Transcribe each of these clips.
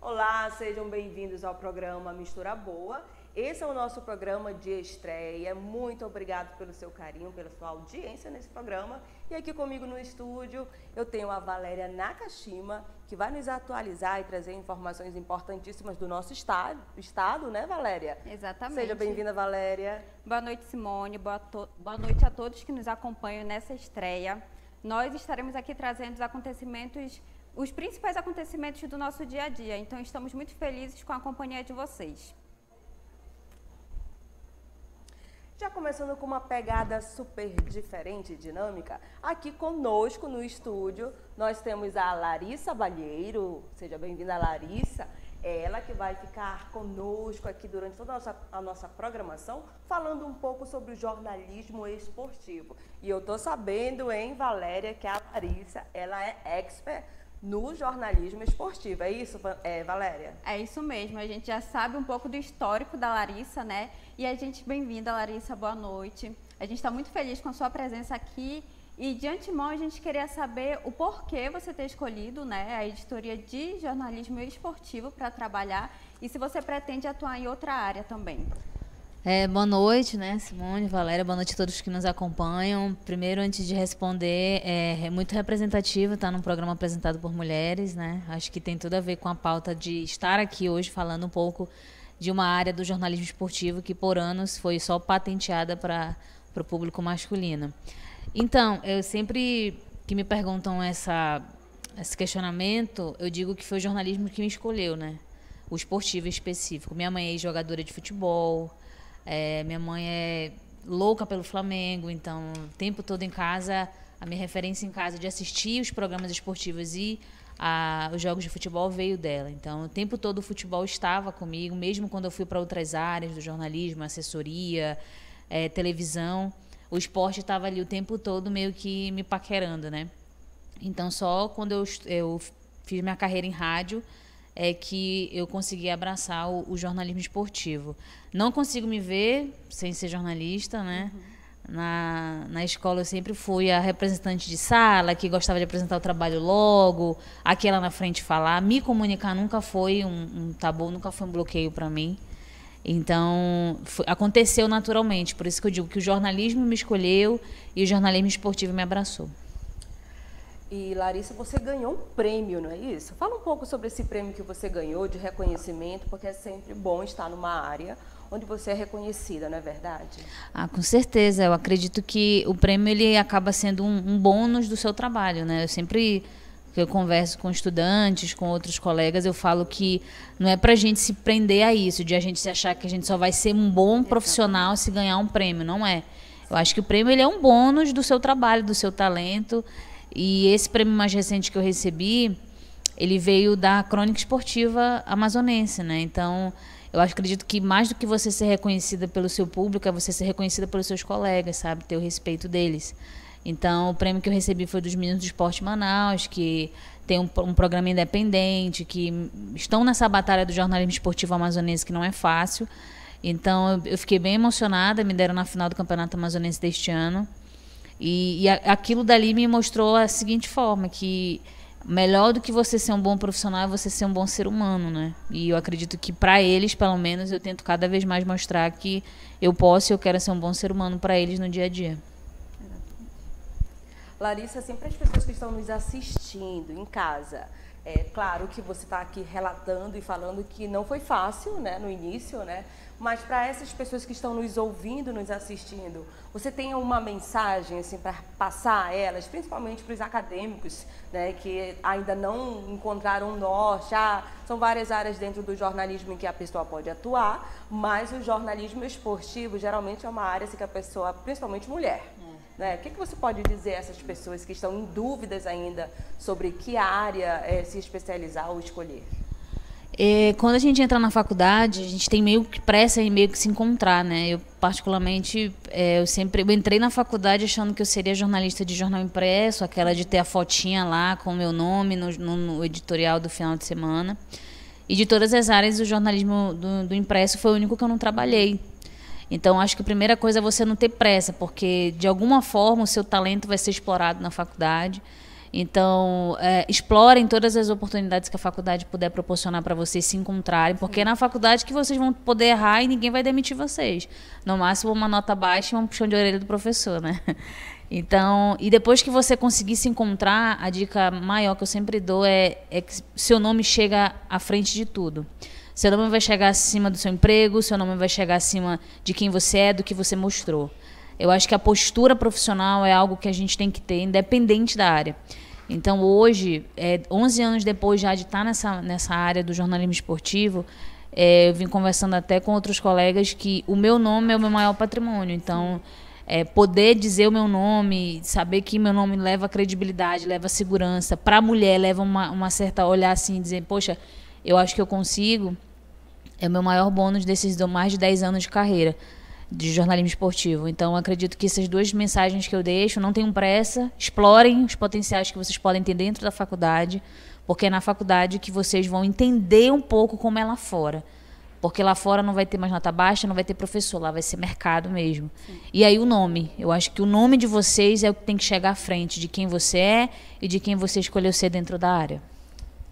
Olá, sejam bem-vindos ao programa Mistura Boa. Esse é o nosso programa de estreia. Muito obrigado pelo seu carinho, pela sua audiência nesse programa. E aqui comigo no estúdio eu tenho a Valéria Nakashima, que vai nos atualizar e trazer informações importantíssimas do nosso estado, né, Valéria? Exatamente. Seja bem-vinda, Valéria. Boa noite, Simone. Boa noite a todos que nos acompanham nessa estreia. Nós estaremos aqui trazendo os principais acontecimentos do nosso dia a dia. Então, estamos muito felizes com a companhia de vocês. Já começando com uma pegada super diferente e dinâmica, aqui conosco no estúdio nós temos a Larissa Balheiro. Seja bem-vinda, Larissa. Ela que vai ficar conosco aqui durante toda a nossa programação, falando um pouco sobre o jornalismo esportivo. E eu tô sabendo, hein, Valéria, que a Larissa, ela é expert no jornalismo esportivo. É isso, Valéria? É isso mesmo. A gente já sabe um pouco do histórico da Larissa, né? E a gente, bem-vinda, Larissa, boa noite. A gente está muito feliz com a sua presença aqui. E de antemão a gente queria saber o porquê você ter escolhido, né, a editoria de jornalismo esportivo para trabalhar e se você pretende atuar em outra área também. Boa noite, né, Simone, Valéria, boa noite a todos que nos acompanham. Primeiro, antes de responder, é muito representativo estar num programa apresentado por mulheres, né? Acho que tem tudo a ver com a pauta de estar aqui hoje falando um pouco de uma área do jornalismo esportivo que por anos foi só patenteada para o público masculino. Então, eu sempre que me perguntam esse questionamento, eu digo que foi o jornalismo que me escolheu, né? O esportivo específico. Minha mãe é jogadora de futebol, minha mãe é louca pelo Flamengo, então o tempo todo em casa, a minha referência em casa de assistir os programas esportivos e os jogos de futebol veio dela. Então, o tempo todo o futebol estava comigo, mesmo quando eu fui para outras áreas do jornalismo, assessoria, televisão. O esporte estava ali o tempo todo meio que me paquerando, né? Então, só quando eu fiz minha carreira em rádio é que eu consegui abraçar o jornalismo esportivo. Não consigo me ver sem ser jornalista, né? Uhum. Na escola eu sempre fui a representante de sala, que gostava de apresentar o trabalho logo, aquela na frente falar. Me comunicar nunca foi um tabu, nunca foi um bloqueio para mim. Então, aconteceu naturalmente, por isso que eu digo que o jornalismo me escolheu e o jornalismo esportivo me abraçou. E, Larissa, você ganhou um prêmio, não é isso? Fala um pouco sobre esse prêmio que você ganhou de reconhecimento, porque é sempre bom estar numa área onde você é reconhecida, não é verdade? Com certeza. Eu acredito que o prêmio ele acaba sendo um bônus do seu trabalho, né? Eu converso com estudantes, com outros colegas, eu falo que não é para a gente se prender a isso, de a gente se achar que a gente só vai ser um bom profissional se ganhar um prêmio, não é. Eu acho que o prêmio ele é um bônus do seu trabalho, do seu talento, e esse prêmio mais recente que eu recebi, ele veio da Crônica Esportiva Amazonense, né? Então, acredito que mais do que você ser reconhecida pelo seu público, é você ser reconhecida pelos seus colegas, sabe? Ter o respeito deles. Então, o prêmio que eu recebi foi dos Meninos do Esporte Manaus, que tem um programa independente, que estão nessa batalha do jornalismo esportivo amazonense, que não é fácil. Então, eu fiquei bem emocionada, me deram na final do Campeonato Amazonense deste ano. E aquilo dali me mostrou a seguinte forma, que melhor do que você ser um bom profissional é você ser um bom ser humano, né? E eu acredito que para eles, pelo menos, eu tento cada vez mais mostrar que eu posso e eu quero ser um bom ser humano para eles no dia a dia. Larissa, assim, para as pessoas que estão nos assistindo em casa, é claro que você está aqui relatando e falando que não foi fácil, né, no início, né? Mas para essas pessoas que estão nos ouvindo, nos assistindo, você tem uma mensagem assim para passar a elas, principalmente para os acadêmicos, né, que ainda não encontraram um norte. São várias áreas dentro do jornalismo em que a pessoa pode atuar, mas o jornalismo esportivo geralmente é uma área assim, que a pessoa, principalmente mulher, né? O que você pode dizer a essas pessoas que estão em dúvidas ainda sobre que área se especializar ou escolher? Quando a gente entra na faculdade, a gente tem meio que pressa em meio que se encontrar, né? Eu, particularmente, eu entrei na faculdade achando que eu seria jornalista de jornal impresso, aquela de ter a fotinha lá com o meu nome no editorial do final de semana. E de todas as áreas, o jornalismo do impresso foi o único que eu não trabalhei. Então, acho que a primeira coisa é você não ter pressa, porque, de alguma forma, o seu talento vai ser explorado na faculdade. Então, explorem todas as oportunidades que a faculdade puder proporcionar para vocês se encontrarem, porque é na faculdade que vocês vão poder errar e ninguém vai demitir vocês. No máximo, uma nota baixa e um puxão de orelha do professor, né? Então, e depois que você conseguir se encontrar, a dica maior que eu sempre dou é que seu nome chega à frente de tudo. Seu nome vai chegar acima do seu emprego, seu nome vai chegar acima de quem você é, do que você mostrou. Eu acho que a postura profissional é algo que a gente tem que ter, independente da área. Então, hoje, 11 anos depois já de estar nessa área do jornalismo esportivo, eu vim conversando até com outros colegas que o meu nome é o meu maior patrimônio. Então, poder dizer o meu nome, saber que meu nome leva credibilidade, leva segurança, para a mulher leva uma certa olhar assim, dizer, poxa, eu acho que eu consigo, é o meu maior bônus desses mais de 10 anos de carreira de jornalismo esportivo. Então, acredito que essas duas mensagens que eu deixo, não tenham pressa, explorem os potenciais que vocês podem ter dentro da faculdade, porque é na faculdade que vocês vão entender um pouco como é lá fora. Porque lá fora não vai ter mais nota baixa, não vai ter professor, lá vai ser mercado mesmo. Sim. E aí o nome, eu acho que o nome de vocês é o que tem que chegar à frente de quem você é e de quem você escolheu ser dentro da área.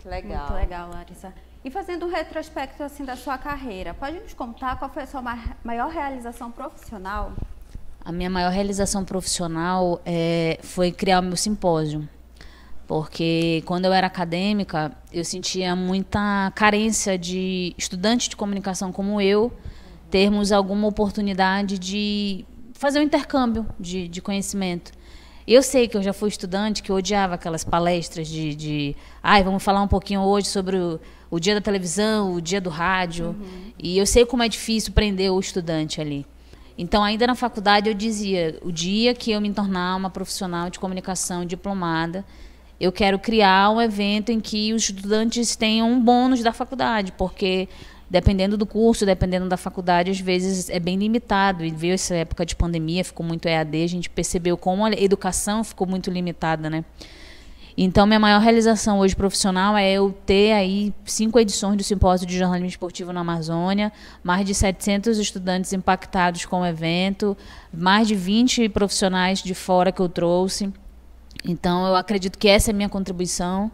Legal. Muito legal, Larissa. E fazendo um retrospecto assim da sua carreira, pode nos contar qual foi a sua maior realização profissional? A minha maior realização profissional foi criar o meu simpósio. Porque quando eu era acadêmica, eu sentia muita carência de estudantes de comunicação como eu termos alguma oportunidade de fazer um intercâmbio de conhecimento. Eu sei que eu já fui estudante que odiava aquelas palestras vamos falar um pouquinho hoje sobre o dia da televisão, o dia do rádio. Uhum. E eu sei como é difícil prender o estudante ali. Então, ainda na faculdade, eu dizia, o dia que eu me tornar uma profissional de comunicação diplomada, eu quero criar um evento em que os estudantes tenham um bônus da faculdade, porque dependendo do curso, dependendo da faculdade, às vezes é bem limitado. E veio essa época de pandemia, ficou muito EAD, a gente percebeu como a educação ficou muito limitada, né? Então, minha maior realização hoje profissional é eu ter aí 5 edições do Simpósio de Jornalismo Esportivo na Amazônia, mais de 700 estudantes impactados com o evento, mais de 20 profissionais de fora que eu trouxe. Então, eu acredito que essa é a minha contribuição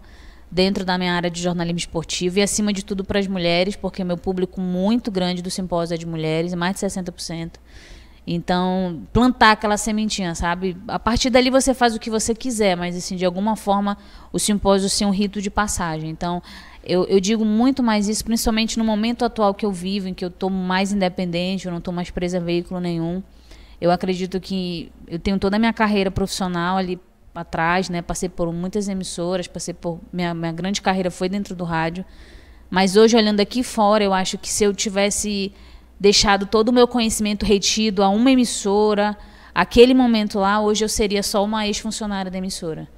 dentro da minha área de jornalismo esportivo e, acima de tudo, para as mulheres, porque meu público muito grande do simpósio é de mulheres, mais de 60%. Então, plantar aquela sementinha, sabe? A partir dali você faz o que você quiser, mas, assim, de alguma forma, o simpósio ser um rito de passagem. Então, eu digo muito mais isso, principalmente no momento atual que eu vivo, em que eu estou mais independente, eu não estou mais presa a veículo nenhum. Eu acredito que eu tenho toda a minha carreira profissional ali atrás, né? Passei por muitas emissoras, minha grande carreira foi dentro do rádio, mas hoje, olhando aqui fora, eu acho que se eu tivesse deixado todo o meu conhecimento retido a uma emissora, aquele momento lá, hoje eu seria só uma ex-funcionária da emissora.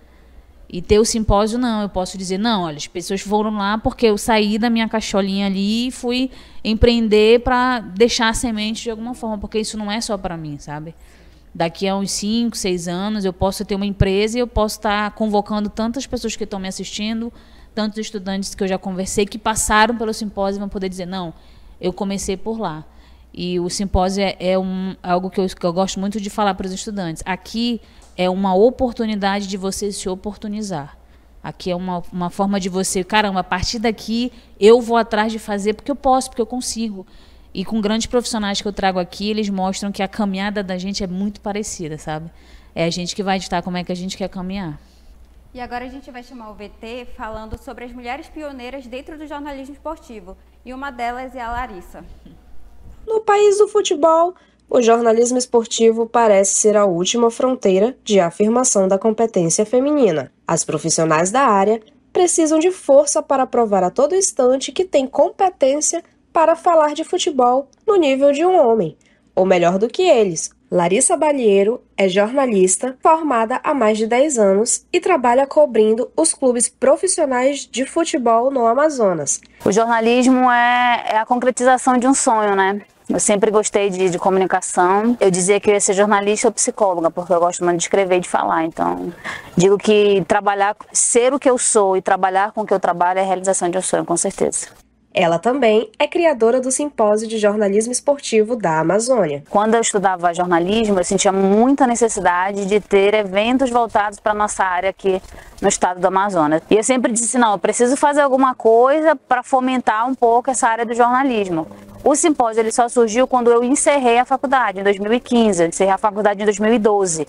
E ter o simpósio, não, eu posso dizer, não, olha, as pessoas foram lá porque eu saí da minha caixolinha ali e fui empreender para deixar a semente de alguma forma, porque isso não é só para mim, sabe? Daqui a uns 5, 6 anos, eu posso ter uma empresa e eu posso estar convocando tantas pessoas que estão me assistindo, tantos estudantes que eu já conversei, que passaram pelo simpósio e vão poder dizer, não, eu comecei por lá. E o simpósio é algo que eu gosto muito de falar para os estudantes. Aqui é uma oportunidade de você se oportunizar. Aqui é uma forma de você, caramba, a partir daqui eu vou atrás de fazer porque eu posso, porque eu consigo. E com grandes profissionais que eu trago aqui, eles mostram que a caminhada da gente é muito parecida, sabe? É a gente que vai ditar como é que a gente quer caminhar. E agora a gente vai chamar o VT falando sobre as mulheres pioneiras dentro do jornalismo esportivo. E uma delas é a Larissa. No país do futebol, o jornalismo esportivo parece ser a última fronteira de afirmação da competência feminina. As profissionais da área precisam de força para provar a todo instante que têm competência para falar de futebol no nível de um homem, ou melhor do que eles. Larissa Balheiro é jornalista formada há mais de 10 anos e trabalha cobrindo os clubes profissionais de futebol no Amazonas. O jornalismo é a concretização de um sonho, né? Eu sempre gostei de comunicação. Eu dizia que eu ia ser jornalista ou psicóloga, porque eu gosto muito de escrever e de falar. Então, digo que ser o que eu sou e trabalhar com o que eu trabalho é a realização de um sonho, com certeza. Ela também é criadora do Simpósio de Jornalismo Esportivo da Amazônia. Quando eu estudava jornalismo, eu sentia muita necessidade de ter eventos voltados para a nossa área aqui no estado do Amazonas. E eu sempre disse, não, eu preciso fazer alguma coisa para fomentar um pouco essa área do jornalismo. O simpósio ele só surgiu quando eu encerrei a faculdade, em 2015. Eu encerrei a faculdade em 2012.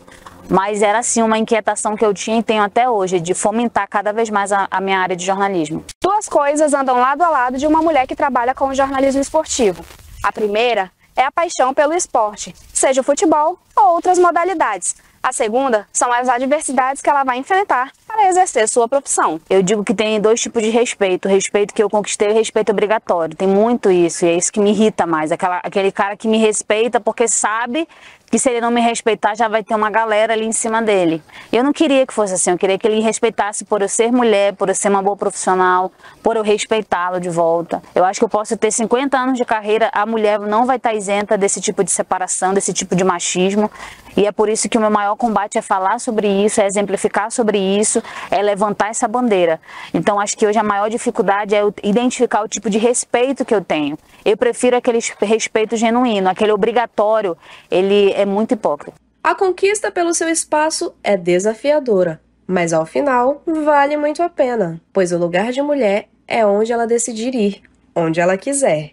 Mas era assim uma inquietação que eu tinha e tenho até hoje, de fomentar cada vez mais a minha área de jornalismo. Duas coisas andam lado a lado de uma mulher que trabalha com o jornalismo esportivo. A primeira é a paixão pelo esporte, seja o futebol ou outras modalidades. A segunda são as adversidades que ela vai enfrentar para exercer sua profissão. Eu digo que tem dois tipos de respeito. O respeito que eu conquistei e o respeito obrigatório. Tem muito isso, e é isso que me irrita mais. Aquele cara que me respeita porque sabe que se ele não me respeitar já vai ter uma galera ali em cima dele. Eu não queria que fosse assim, eu queria que ele me respeitasse por eu ser mulher, por eu ser uma boa profissional, por eu respeitá-lo de volta. Eu acho que eu posso ter 50 anos de carreira, a mulher não vai estar isenta desse tipo de separação, desse tipo de machismo, e é por isso que o meu maior combate é falar sobre isso, é exemplificar sobre isso, é levantar essa bandeira. Então acho que hoje a maior dificuldade é eu identificar o tipo de respeito que eu tenho. Eu prefiro aquele respeito genuíno, aquele obrigatório, ele é muito hipócrita. A conquista pelo seu espaço é desafiadora, mas ao final vale muito a pena, pois o lugar de mulher é onde ela decidir ir, onde ela quiser.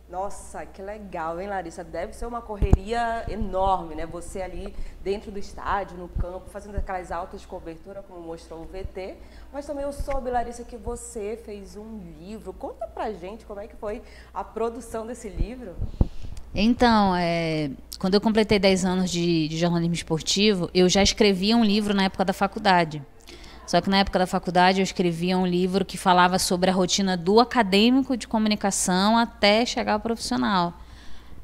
Nossa, que legal, hein, Larissa? Deve ser uma correria enorme, né? Você ali dentro do estádio, no campo, fazendo aquelas altas de cobertura, como mostrou o VT. Mas também eu soube, Larissa, que você fez um livro. Conta pra gente como é que foi a produção desse livro. Então, quando eu completei 10 anos de jornalismo esportivo, eu já escrevia um livro na época da faculdade. Só que na época da faculdade eu escrevia um livro que falava sobre a rotina do acadêmico de comunicação até chegar ao profissional.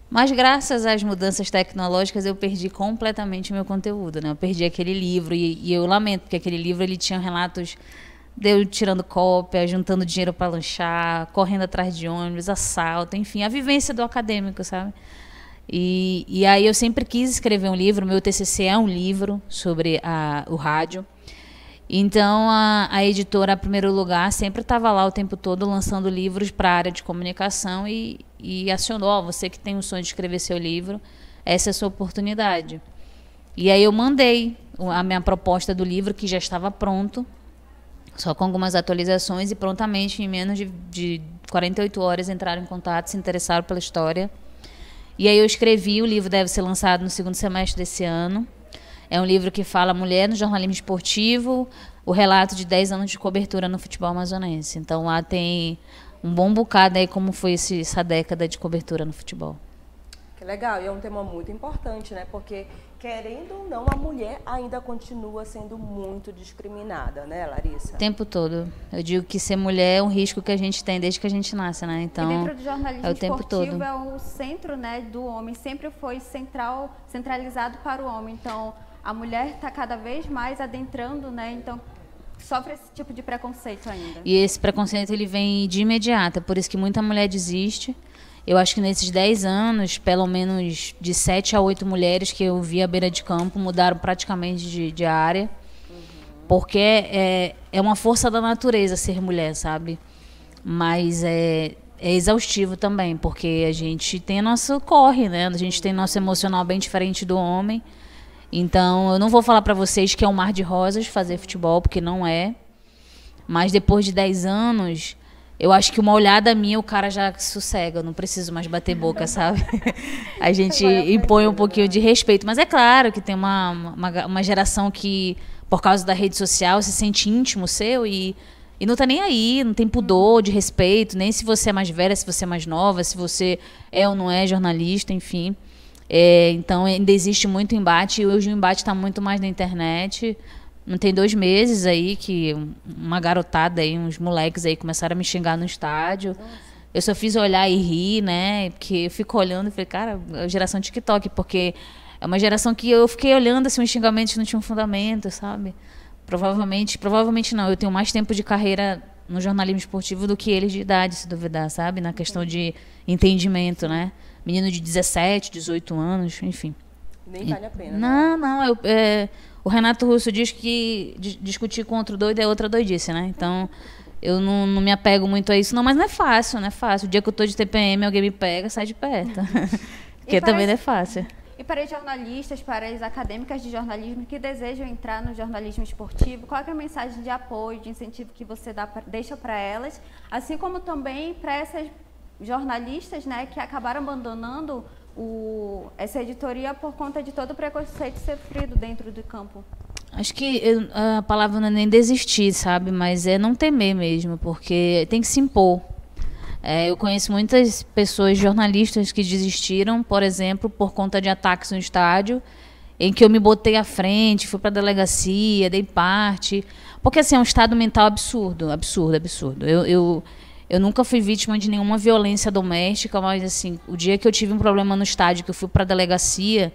Mas graças às mudanças tecnológicas eu perdi completamente o meu conteúdo, né? Eu perdi aquele livro e eu lamento, porque aquele livro ele tinha relatos de eu tirando cópia, juntando dinheiro para lanchar, correndo atrás de ônibus, assalto, enfim, a vivência do acadêmico, sabe? E aí eu sempre quis escrever um livro, meu TCC é um livro sobre o rádio. Então, a editora, em primeiro lugar, sempre estava lá o tempo todo lançando livros para a área de comunicação e acionou, você que tem o sonho de escrever seu livro, essa é a sua oportunidade. E aí eu mandei a minha proposta do livro, que já estava pronto, só com algumas atualizações, e prontamente, em menos de 48 horas, entraram em contato, se interessaram pela história. E aí eu escrevi, o livro deve ser lançado no segundo semestre desse ano. É um livro que fala mulher no jornalismo esportivo, o relato de 10 anos de cobertura no futebol amazonense. Então lá tem um bom bocado aí como foi essa década de cobertura no futebol. Que legal, e é um tema muito importante, né? Porque, querendo ou não, a mulher ainda continua sendo muito discriminada, né, Larissa? O tempo todo. Eu digo que ser mulher é um risco que a gente tem desde que a gente nasce, né? Então, e dentro do jornalismo é o tempo esportivo todo. é o centro, né, do homem, sempre foi centralizado para o homem. Então, a mulher está cada vez mais adentrando, né? Então, sofre esse tipo de preconceito ainda. E esse preconceito ele vem de imediato, é por isso que muita mulher desiste. Eu acho que nesses 10 anos, pelo menos de 7 a 8 mulheres que eu vi à beira de campo mudaram praticamente de área. Porque é uma força da natureza ser mulher, sabe? Mas é exaustivo também, porque a gente tem nosso corre, né? A gente tem nosso emocional bem diferente do homem. Então, eu não vou falar para vocês que é um mar de rosas fazer futebol, porque não é. Mas depois de 10 anos, eu acho que uma olhada minha, o cara já sossega. Eu não preciso mais bater boca, sabe? A gente impõe um pouquinho de respeito. Mas é claro que tem uma geração que, por causa da rede social, se sente íntimo seu e não tá nem aí, não tem pudor de respeito, nem se você é mais velha, se você é mais nova, se você é ou não é jornalista, enfim. Então ainda existe muito embate, e hoje o embate está muito mais na internet. Não tem 2 meses aí que uma garotada aí, uns moleques aí começaram a me xingar no estádio. Eu só fiz olhar e rir, né? Porque eu fico olhando e falei, cara, a geração TikTok, porque é uma geração que eu fiquei olhando assim, os xingamentos não tinham fundamento, sabe? Provavelmente não, eu tenho mais tempo de carreira no jornalismo esportivo do que eles de idade, se duvidar, sabe? Na questão de entendimento, né? Menino de 17, 18 anos, enfim. Nem vale a pena. Não. O Renato Russo diz que discutir com outro doido é outra doidice, né? Então, eu não me apego muito a isso, não, mas não é fácil, não é fácil. O dia que eu tô de TPM, alguém me pega, sai de perto. Porque também não é fácil. E para os jornalistas, para as acadêmicas de jornalismo que desejam entrar no jornalismo esportivo, qual é a mensagem de apoio, de incentivo que você deixa para elas, assim como também para essas jornalistas, né, que acabaram abandonando essa editoria por conta de todo o preconceito sofrido dentro do campo? Acho que a palavra não é nem desistir, sabe? Mas é não temer mesmo, porque tem que se impor. Eu conheço muitas pessoas, jornalistas, que desistiram, por exemplo, por conta de ataques no estádio, em que eu me botei à frente, fui para a delegacia, dei parte. Porque, assim, é um estado mental absurdo, absurdo, absurdo. Eu nunca fui vítima de nenhuma violência doméstica, mas, assim, o dia que eu tive um problema no estádio, que eu fui para a delegacia,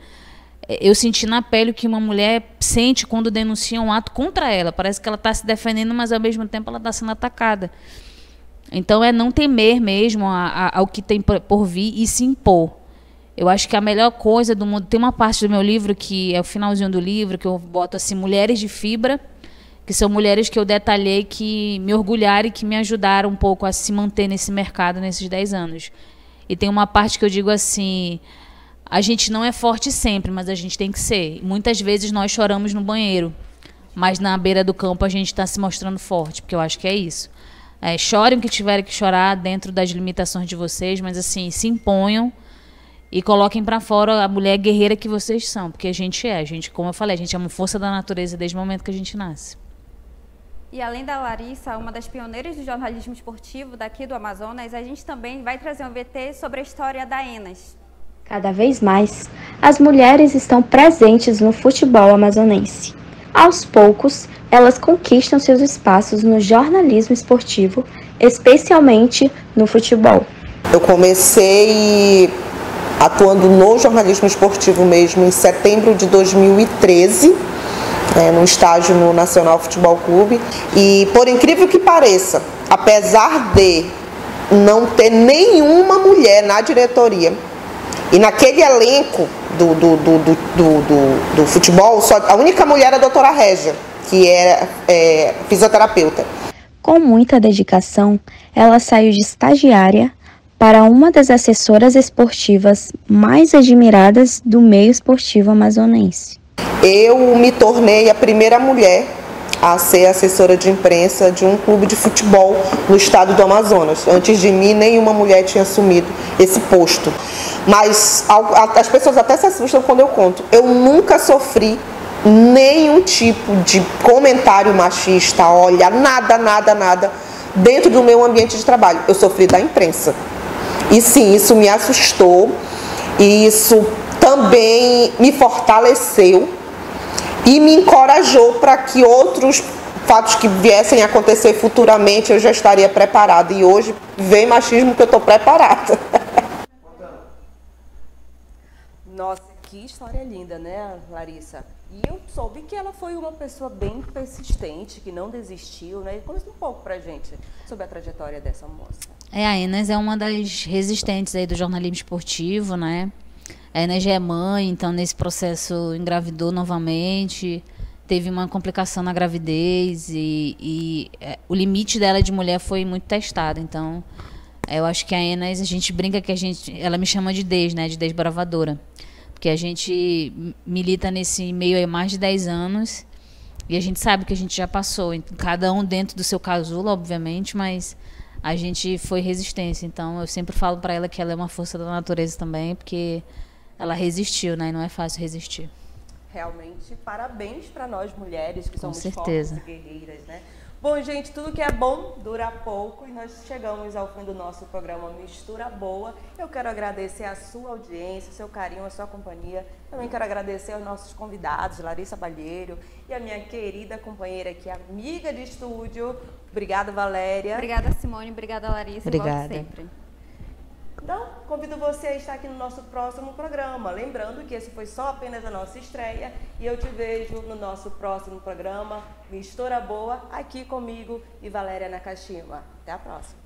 eu senti na pele o que uma mulher sente quando denuncia um ato contra ela. Parece que ela está se defendendo, mas, ao mesmo tempo, ela está sendo atacada. Então, é não temer mesmo ao que tem por vir e se impor. Eu acho que a melhor coisa do mundo... Tem uma parte do meu livro, que é o finalzinho do livro, que eu boto assim, mulheres de fibra, que são mulheres que eu detalhei, que me orgulharam e que me ajudaram um pouco a se manter nesse mercado nesses 10 anos. E tem uma parte que eu digo assim... A gente não é forte sempre, mas a gente tem que ser. Muitas vezes nós choramos no banheiro, mas na beira do campo a gente está se mostrando forte, porque eu acho que é isso. Chorem o que tiverem que chorar dentro das limitações de vocês, mas assim, se imponham e coloquem para fora a mulher guerreira que vocês são, porque a gente, como eu falei, a gente é uma força da natureza desde o momento que a gente nasce. E além da Larissa, uma das pioneiras do jornalismo esportivo daqui do Amazonas, a gente também vai trazer um VT sobre a história da Enas. Cada vez mais, as mulheres estão presentes no futebol amazonense. Aos poucos, elas conquistam seus espaços no jornalismo esportivo, especialmente no futebol. Eu comecei atuando no jornalismo esportivo mesmo em setembro de 2013, num estágio no Nacional Futebol Clube. E, por incrível que pareça, apesar de não ter nenhuma mulher na diretoria, e naquele elenco do futebol, a única mulher era a doutora Régia, que era fisioterapeuta. Com muita dedicação, ela saiu de estagiária para uma das assessoras esportivas mais admiradas do meio esportivo amazonense. Eu me tornei a primeira mulher a ser assessora de imprensa de um clube de futebol no estado do Amazonas. Antes de mim, nenhuma mulher tinha assumido esse posto. Mas as pessoas até se assustam quando eu conto. Eu nunca sofri nenhum tipo de comentário machista, olha, nada, dentro do meu ambiente de trabalho. Eu sofri da imprensa. E sim, isso me assustou, e isso também me fortaleceu e me encorajou para que outros fatos que viessem a acontecer futuramente eu já estaria preparada. E hoje vem machismo que eu estou preparada. Nossa, que história linda, né, Larissa? E eu soube que ela foi uma pessoa bem persistente, que não desistiu, né? Conta um pouco pra gente sobre a trajetória dessa moça. A Enas é uma das resistentes aí do jornalismo esportivo, né? A Enas já é mãe, então nesse processo engravidou novamente, teve uma complicação na gravidez e o limite dela de mulher foi muito testado. Então, eu acho que a Enas, a gente brinca que ela me chama de Des, né? De desbravadora. Porque a gente milita nesse meio há mais de 10 anos e a gente sabe que a gente já passou, cada um dentro do seu casulo, obviamente, mas a gente foi resistência. Então, eu sempre falo para ela que ela é uma força da natureza também, porque ela resistiu, né? E não é fácil resistir. Realmente, parabéns para nós mulheres que somos certeza. fortes e guerreiras, né? Bom, gente, tudo que é bom dura pouco e nós chegamos ao fim do nosso programa Mistura Boa. Eu quero agradecer a sua audiência, o seu carinho, a sua companhia. Também quero agradecer aos nossos convidados, Larissa Balheiro e a minha querida companheira aqui, amiga de estúdio. Obrigada, Valéria. Obrigada, Simone. Obrigada, Larissa. Obrigada. Sempre. Então, convido você a estar aqui no nosso próximo programa. Lembrando que esse foi só apenas a nossa estreia e eu te vejo no nosso próximo programa Mistura Boa, aqui comigo e Valéria Nakashima. Até a próxima.